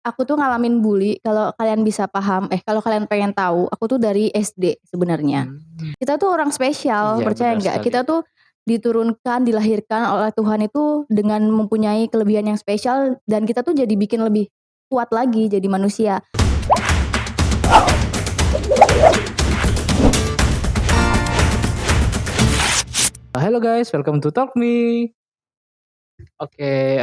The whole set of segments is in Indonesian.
aku tuh ngalamin bully kalau kalian bisa paham kalau kalian pengen tahu, aku tuh dari SD sebenarnya. Mmm, Kita tuh orang spesial, iya percaya benar nggak? sekali. Kita tuh diturunkan, dilahirkan oleh Tuhan itu dengan mempunyai kelebihan yang spesial dan kita tuh jadi bikin lebih kuat lagi jadi manusia. Hello guys, welcome to Talk Me. Oke,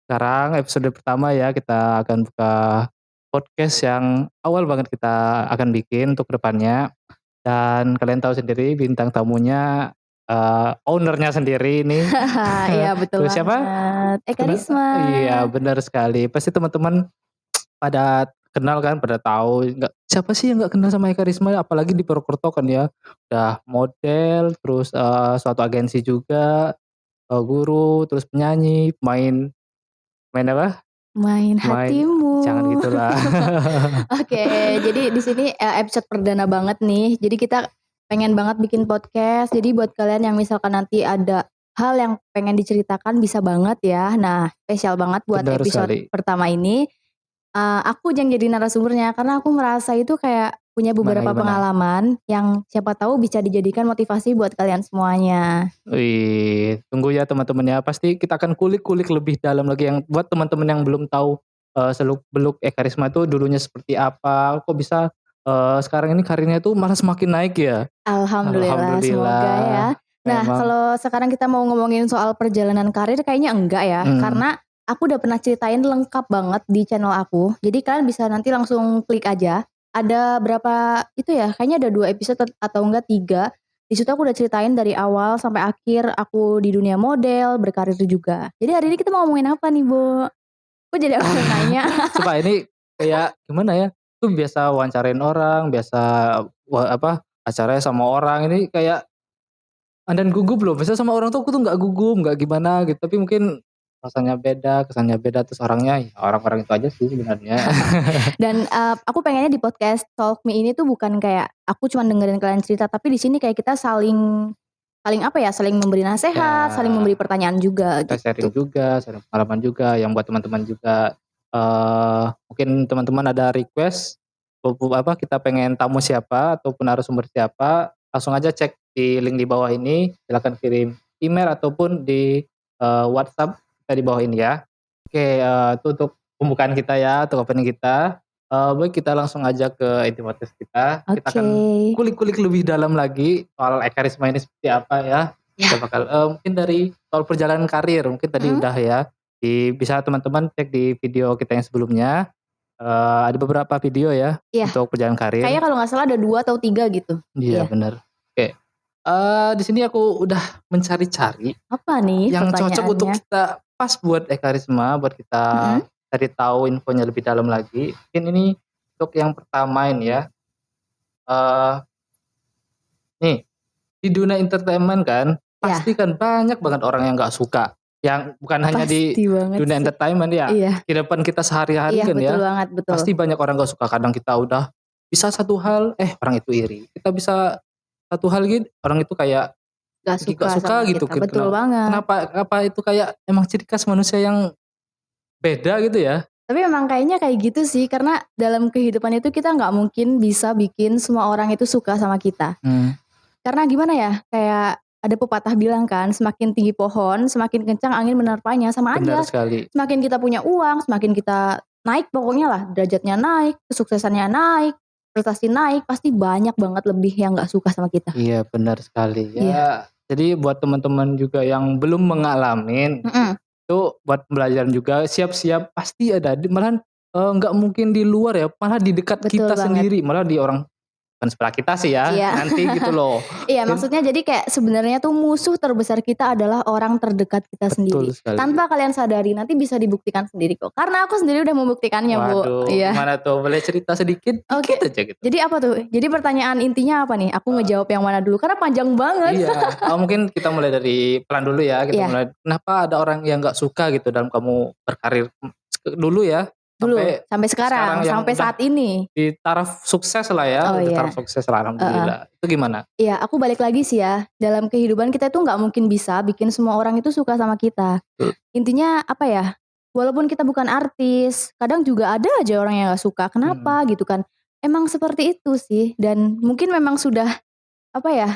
sekarang episode pertama ya kita akan buka podcast yang awal banget kita akan bikin untuk kedepannya. Dan kalian tahu sendiri bintang tamunya, owner-nya sendiri ini. Iya betul Tuh siapa? banget. Eka Risma. Iya benar sekali. Pasti teman-teman pada kenal kan, pada tahu, nggak siapa sih yang nggak kenal sama Eka Risma, apalagi di Purwokerto kan ya. Udah model, terus, suatu agensi juga, guru, terus penyanyi, main main apa? Main Main jangan hatimu. gitulah. Oke, jadi di sini, episode perdana banget nih. Jadi kita pengen banget bikin podcast. Jadi buat kalian yang misalkan nanti ada hal yang pengen diceritakan bisa banget ya. Nah, spesial banget buat Benar episode sekali. pertama ini, aku yang jadi narasumbernya karena aku merasa itu kayak punya Gimana beberapa gimana? pengalaman yang siapa tahu bisa dijadikan motivasi buat kalian semuanya. Wih, tunggu ya teman-temannya, pasti kita akan kulik-kulik lebih dalam lagi yang buat teman-teman yang belum tahu, seluk-beluk Eka Risma itu dulunya seperti apa, kok bisa, sekarang ini karirnya tuh malah semakin naik ya? Alhamdulillah, semoga ya. Alhamdulillah, Nah, memang kalau sekarang kita mau ngomongin soal perjalanan karir kayaknya enggak ya, mhm, karena aku udah pernah ceritain lengkap banget di channel aku. Jadi kalian bisa nanti langsung klik aja. Ada berapa itu ya, kayaknya ada 2 episode atau enggak 3. Di situ aku udah ceritain dari awal sampai akhir aku di dunia model, berkarir juga. Jadi hari ini kita mau ngomongin apa nih, Bu? Kok jadi aku yang nanya? sumpah ini kayak gimana ya, tuh biasa wawancarain orang, biasa acaranya sama orang, ini kayak dan gugup loh, biasanya sama orang tuh aku tuh nggak gugup, nggak gimana gitu, tapi mungkin rasanya beda, kesannya beda, terus orangnya ya orang-orang itu aja sih sebenarnya. Dan, aku pengennya di podcast Talk Me ini tuh bukan kayak aku cuman dengerin kalian cerita, tapi di sini kayak kita saling saling apa ya, saling memberi nasehat, saling Ya, memberi pertanyaan juga kita sharing gitu. juga, sharing pengalaman juga, yang buat teman-teman juga, mungkin teman-teman ada request, kita pengen tamu siapa ataupun narasumber siapa, langsung aja cek di link di bawah ini, silakan kirim email ataupun di, WhatsApp kita di bawah ini ya. Oke, itu untuk pembukaan kita ya, untuk opening kita. Baik kita langsung aja ke inti podcast kita. Kita Oke. akan kulik-kulik lebih dalam lagi soal Eka Risma ini seperti apa ya. Kita Ya. bakal, mungkin dari soal perjalanan karir, mungkin tadi Mhm. udah ya, bisa teman-teman cek di video kita yang sebelumnya, ada beberapa video ya, Iya, untuk perjalanan karir. kayaknya kalau nggak salah ada 2 atau 3 gitu. Iya Iya. bener. Oke, di sini aku udah mencari-cari Apa nih yang cocok untuk pertanyaannya? kita pas buat Eka Risma, buat kita Mhm. cari tahu infonya lebih dalam lagi. Mungkin ini untuk yang pertama ini ya, eee, nih, di dunia entertainment kan, Iya, pasti kan banyak banget orang yang nggak suka, yang bukan hanya di pasti banget dunia sih. entertainment ya, Iya kehidupan kita sehari-hari iya, kan betul ya, banget, betul. pasti banyak orang nggak suka. Kadang kita udah bisa satu hal, orang itu iri. Kita bisa satu hal orang itu kayak Nggak lagi suka nggak suka sama gitu kita, betul banget. kenapa apa itu kayak emang ciri khas manusia yang beda gitu ya? Tapi memang kayaknya kayak gitu sih, karena dalam kehidupan itu kita nggak mungkin bisa bikin semua orang itu suka sama kita. Mmm, Karena gimana ya, kayak ada pepatah bilang kan, semakin tinggi pohon, semakin kencang angin menerpanya, sama benar aja. sekali. Semakin kita punya uang, semakin kita naik pokoknya lah, derajatnya naik, kesuksesannya naik, prestasi naik, pasti banyak banget lebih yang nggak suka sama kita. Iya benar sekali. Iya, Ya, jadi buat teman-teman juga yang belum mengalamin, mhm, itu buat pembelajaran juga siap-siap pasti ada malahan, nggak mungkin di luar ya, malah di dekat betul kita banget. sendiri, malah di orang bukan sebelah kita sih ya, Iya. nanti gitu loh. Iya, Mungkin maksudnya jadi kayak sebenarnya tuh musuh terbesar kita adalah orang terdekat kita betul sendiri. sekali. Tanpa kalian sadari, nanti bisa dibuktikan sendiri kok. Karena aku sendiri udah membuktikannya, Bu. Waduh, Iya. gimana tuh? Boleh cerita sedikit? Oke. Dikit aja gitu. Jadi apa tuh? Jadi pertanyaan intinya apa nih? Aku Heeh. ngejawab yang mana dulu? Karena panjang banget. Iya, mungkin kita mulai dari pelan dulu ya, kita Iya, mulai kenapa ada orang yang nggak suka gitu dalam kamu berkarir, dulu ya, dulu. sampai Sampai sekarang, sekarang yang sampai udah saat ini. di taraf sukses lah ya, Oh udah taraf iya, sukses lah heeh. alhamdulillah. Itu gimana? Iya, aku balik lagi sih ya. Dalam kehidupan kita tuh nggak mungkin bisa bikin semua orang itu suka sama kita. Betul. Intinya apa ya? walaupun kita bukan artis, kadang juga ada aja orang yang nggak suka, Mhm. kenapa gitu kan. Emang seperti itu sih dan mungkin memang sudah, apa ya,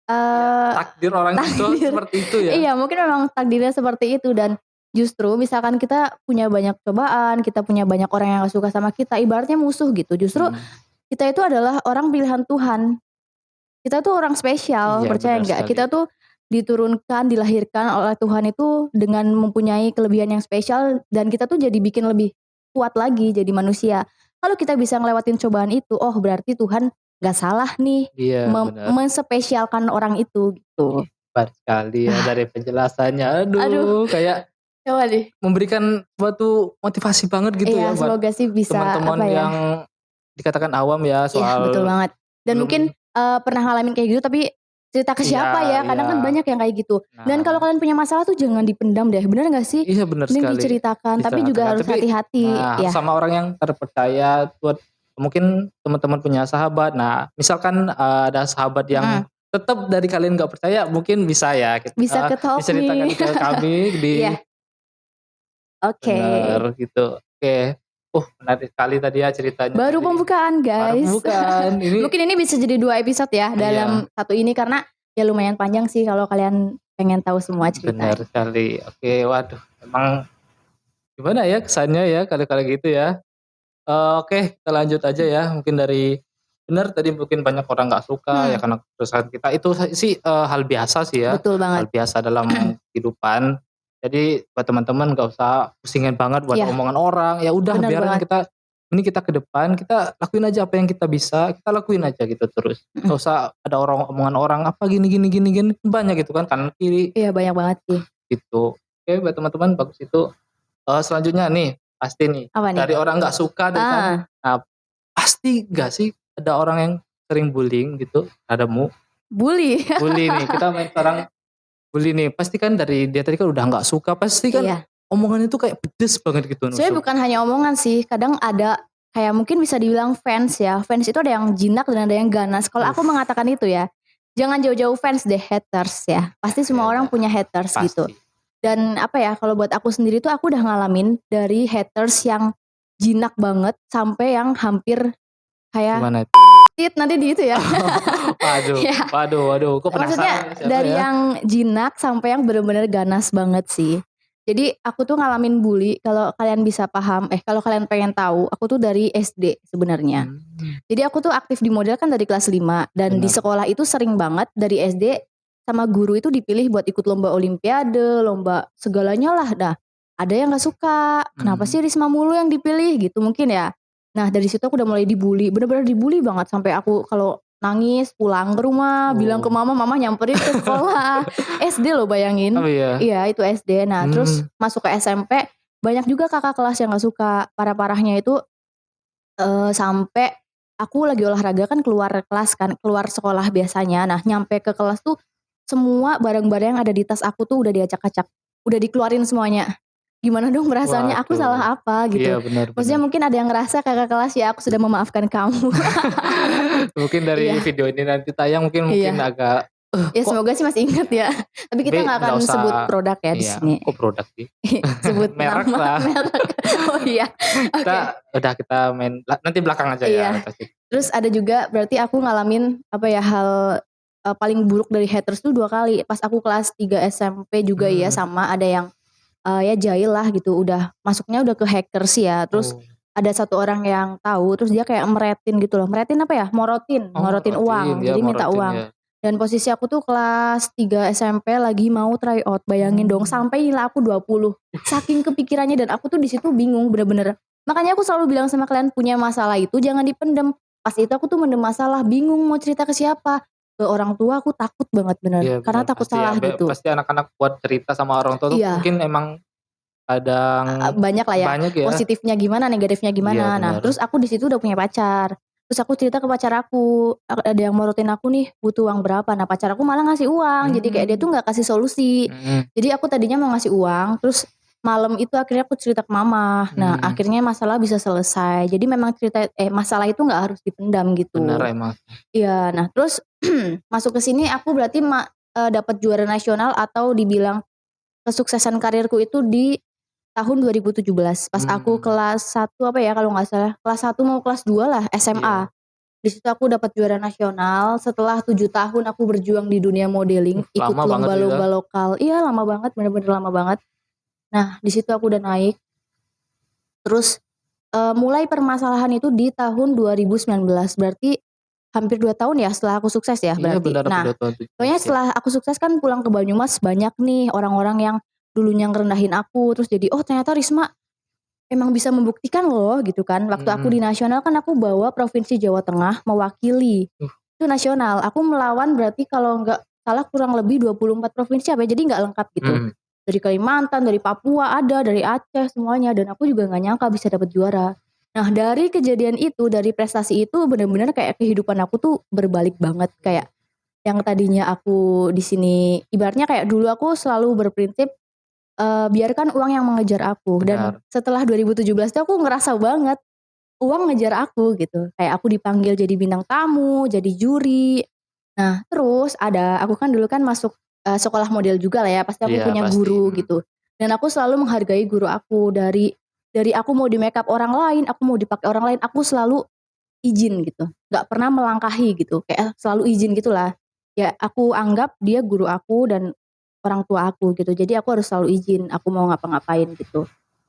Iya, eee, takdir orang itu takdir seperti itu ya. iya mungkin memang takdirnya seperti itu dan justru misalkan kita punya banyak cobaan, kita punya banyak orang yang nggak suka sama kita, ibaratnya musuh gitu, justru Mhm. kita itu adalah orang pilihan Tuhan. Kita tuh orang spesial, Iya percaya benar nggak? sekali. Kita tuh diturunkan, dilahirkan oleh Tuhan itu dengan mempunyai kelebihan yang spesial dan kita tuh jadi bikin lebih kuat lagi jadi manusia. Kalau kita bisa ngelewatin cobaan itu, oh berarti Tuhan nggak salah nih Iya benar. menspesialkan orang itu gitu. Hebat sekali ya Ah, dari penjelasannya. aduh, Aduh, kayak coba deh. memberikan suatu motivasi banget gitu Iya ya buat semoga sih bisa teman-teman apa ya. yang dikatakan awam ya Iya betul soal banget. Dan mungkin, belum pernah ngalamin kayak gitu tapi cerita ke iya siapa ya, iya. kadang kan banyak yang kayak gitu. Dan kalau Nah, kalian punya masalah tuh jangan dipendam deh, bener nggak sih? iya benar Mending sekali. diceritakan, tapi juga Diceritakan harus tapi hati-hati, nah harus ya. sama orang yang terpercaya buat mungkin teman-teman punya sahabat. Nah, misalkan, ada sahabat yang Mhm, tetap dari kalian nggak percaya mungkin bisa ya bisa ke talk diceritakan me. ke kami di Iya, oke. bener gitu. Oke. Menarik sekali tadi ya ceritanya Baru tadi. pembukaan Baru guys. pembukaan ini Mungkin ini bisa jadi 2 episode ya iya, dalam satu ini karena ya lumayan panjang sih kalau kalian pengen tahu semua benar ceritanya. sekali. Oke, waduh emang gimana ya kesannya ya kali-kali gitu ya. Oke kita lanjut aja ya mungkin dari benar tadi mungkin banyak orang nggak suka ya Mhm, karena keputusan kita itu sih, hal biasa sih ya, betul banget. hal biasa dalam kehidupan. Jadi buat teman-teman nggak usah pusingin banget buat Iya, omongan orang, ya udah bener biarin banget. kita ini kita ke depan, kita lakuin aja apa yang kita bisa, kita lakuin aja gitu terus. Mhm. Nggak usah ada omongan orang, "Apa gini gini gini gini," banyak gitu kan kanan kiri Iya banyak banget sih. gitu. Oke buat teman-teman bagus itu. Selanjutnya nih, pasti nih, Apa nih? dari orang nggak suka deh kan, Ah, nah pasti nggak sih ada orang yang sering bullying gitu terhadapmu? bully. Bully nih, kita main sekarang bully nih, pasti kan dari dia tadi kan udah nggak suka, pasti kan Iya. omongannya itu kayak pedes banget gitu Sebenarnya nusuk. bukan hanya omongan sih, kadang ada kayak mungkin bisa dibilang fans ya. Fans itu ada yang jinak dan ada yang ganas. Kalau aku Uff, mengatakan itu ya, jangan jauh-jauh fans deh, haters ya. Pasti semua ya orang ya, punya haters gitu. pasti. Dan apa ya, kalau buat aku sendiri tuh aku udah ngalamin dari haters yang jinak banget sampai yang hampir kayak Gimana itu? nanti di itu ya. Waduh Ya, waduh waduh, kok maksudnya penasaran nih siapa dari ya? yang jinak sampai yang bener-bener ganas banget sih. Jadi aku tuh ngalamin bully kalau kalian bisa paham kalau kalian pengen tahu, aku tuh dari SD sebenarnya. Mmm, Jadi aku tuh aktif di model kan dari kelas 5 dan di bener, sekolah itu sering banget dari SD sama guru itu dipilih buat ikut lomba olimpiade, lomba segalanya lah. Nah, ada yang nggak suka, "Kenapa mhm. sih Risma mulu yang dipilih?" Gitu mungkin ya. Nah, dari situ aku udah mulai dibully, bener-bener dibully banget sampai aku kalau nangis pulang ke rumah bilang ke Oh. mama, mama nyamperin ke sekolah. SD loh bayangin. Oh iya? Iya itu SD. Nah terus Mmm, masuk ke SMP banyak juga kakak kelas yang nggak suka. Parah-parahnya itu, sampai aku lagi olahraga kan keluar kelas kan, keluar sekolah biasanya. Nah nyampe ke kelas tuh semua barang-barang yang ada di tas aku tuh udah diacak-acak, udah dikeluarin semuanya. Gimana dong perasaannya, aku waduh, salah apa iya gitu. bener Maksudnya bener. mungkin ada yang ngerasa kakak kelas ya aku sudah memaafkan kamu. Mungkin dari Iya video ini nanti tayang mungkin iya. agak, Ya kok semoga sih masih ingat ya. Tapi kita tapi nggak akan nggak usah sebut produk ya di iya, sini. kok produk sih, Sebut merek nama, lah. merek. Oh iya, Kita oke. udah kita main nanti belakang aja ya Iya. pasti. Terus ada juga berarti aku ngalamin apa ya, hal, paling buruk dari haters tuh 2 kali. Pas aku kelas 3 SMP juga ya Mmm, sama ada yang, ya jahil lah gitu, udah masuknya udah ke hackers ya. Terus oh ada satu orang yang tahu, terus dia kayak meretin gitu loh. Meretin apa ya, morotin, oh morotin morotin, uang, dia jadi minta morotin uang. ya. Dan posisi aku tuh kelas 3 SMP lagi mau tryout, bayangin dong Mmm, sampai nilai aku 20. Saking kepikirannya dan aku tuh di situ bingung bener-bener. Makanya aku selalu bilang sama kalian punya masalah itu jangan dipendem. Pas itu aku tuh mendem masalah, bingung mau cerita ke siapa. Ke orang tua aku takut banget bener, iya karena bener takut pasti ya, salah gitu. pasti anak-anak buat cerita sama orang tua tuh Iya. mungkin emang kadang Banyak lah ya, banyak ya. positifnya gimana, negatifnya Iya gimana. Nah, bener. terus aku di situ udah punya pacar. Terus aku cerita ke pacar aku, ada yang morotin aku nih, butuh uang berapa. Nah, pacar aku malah ngasih uang. Jadi kayak dia Mmm, tuh nggak kasih solusi. mhm, Jadi aku tadinya mau ngasih uang, terus malam itu akhirnya aku cerita ke mama. Nah, mmm, akhirnya masalah bisa selesai. Jadi memang masalah itu nggak harus dipendam bener gitu. emang. Iya, nah terus masuk ke sini aku berarti dapat juara nasional atau dibilang kesuksesan karirku itu di tahun 2017 pas aku Mmm. kelas 1 apa ya kalau nggak salah, kelas 1 mau kelas 2 lah SMA. Iya. Di situ aku dapat juara nasional setelah 7 tahun aku berjuang di dunia modeling, ikut Lama banget itu. lomba-lomba lokal. Iya lama banget, bener-bener lama banget. Nah di situ aku udah naik. Terus, mulai permasalahan itu di tahun 2019 berarti hampir 2 tahun ya setelah aku sukses ya Iya berarti. benar hampir Nah, 2 tahun 17 pokoknya ya. setelah aku sukses kan pulang ke Banyumas banyak nih orang-orang yang dulunya ngerendahin aku terus jadi, "Oh ternyata Risma emang bisa membuktikan loh," gitu kan. Waktu aku di Mhm. nasional kan aku bawa provinsi Jawa Tengah mewakili, itu nasional. Aku melawan berarti kalau nggak salah kurang lebih 24 provinsi apa ya, jadi nggak lengkap gitu. Mhm. Dari Kalimantan, dari Papua ada, dari Aceh semuanya dan aku juga nggak nyangka bisa dapet juara. Nah dari kejadian itu, dari prestasi itu bener-bener kayak kehidupan aku tuh berbalik banget. Kayak yang tadinya aku di sini ibaratnya kayak dulu aku selalu berprinsip, biarkan uang yang mengejar aku dan Benar. setelah 2017 tuh aku ngerasa banget uang ngejar aku gitu. Kayak aku dipanggil jadi bintang tamu, jadi juri. Nah terus aku kan dulu kan masuk, sekolah model juga lah ya, pasti aku Iya punya pasti, guru gitu. Dan aku selalu menghargai guru aku, dari aku mau di-makeup orang lain, aku mau dipakai orang lain, aku selalu izin gitu, nggak pernah melangkahi gitu, kayak selalu izin gitulah. Ya aku anggap dia guru aku dan orang tua aku gitu, jadi aku harus selalu izin aku mau ngapa-ngapain gitu.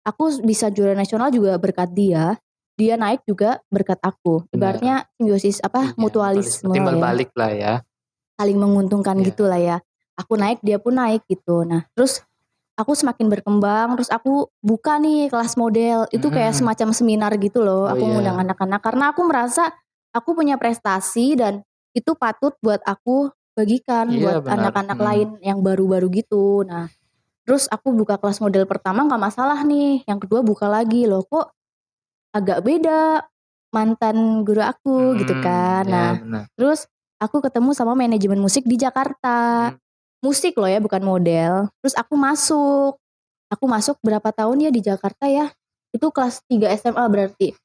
Aku bisa juara nasional juga berkat dia, dia naik juga berkat aku. Benar. Ibaratnya simbiosis apa, Iya mutualisme, mutualisme lah timbal ya. balik lah ya. Saling menguntungkan Iya. gitulah ya. Aku naik, dia pun naik gitu. Nah, terus aku semakin berkembang, terus aku buka nih kelas model, itu kayak Mhm. semacam seminar gitu loh, Oh aku ngundang iya. anak-anak karena aku merasa aku punya prestasi dan itu patut buat aku bagikan Iya buat benar, anak-anak mhm. lain yang baru-baru gitu. Nah, terus aku buka kelas model pertama nggak masalah nih, yang kedua buka lagi, loh kok agak beda mantan guru aku gitu kan. Iya Nah, benar. terus aku ketemu sama manajemen musik di Jakarta. Mmm. Musik loh ya bukan model. Terus aku masuk berapa tahun ya di Jakarta ya, itu kelas 3 SMA berarti.